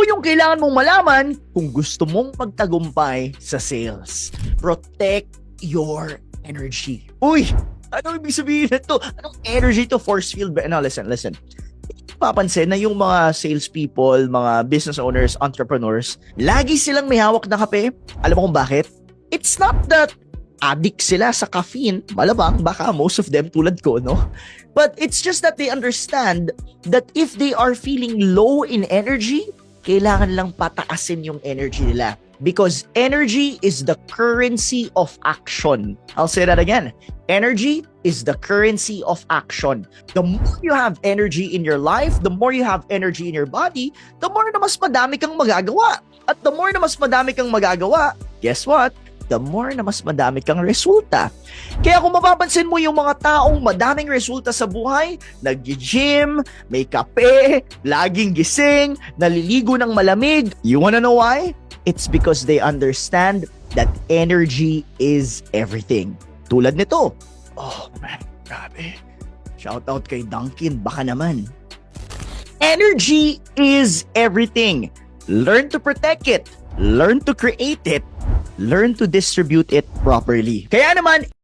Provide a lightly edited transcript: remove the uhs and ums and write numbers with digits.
Ito yung kailangan mong malaman kung gusto mong magtagumpay sa sales. Protect your energy. Uy! Ano ibig sabihin nito? Anong energy to? Force field ba? No, listen. Papansin na yung mga salespeople, mga business owners, entrepreneurs, lagi silang may hawak na kape. Alam mo kung bakit? It's not that addict sila sa caffeine. Malamang, baka most of them tulad ko, no? But it's just that they understand that if they are feeling low in energy, kailangan lang pataasin yung energy nila. Because energy is the currency of action. I'll say that again. Energy is the currency of action. The more you have energy in your life, the more you have energy in your body, the more na mas madami kang magagawa. At the more na mas madami kang magagawa, guess what? The more na mas madami kang resulta. Kaya kung mapapansin mo yung mga taong madaming resulta sa buhay, nag-gym, may kape, laging gising, naliligo ng malamig, you wanna know why? It's because they understand that energy is everything. Tulad nito. Oh man, grabe. Shout out kay Duncan, baka naman. Energy is everything. Learn to protect it. Learn to create it. Learn to distribute it properly. Kaya naman,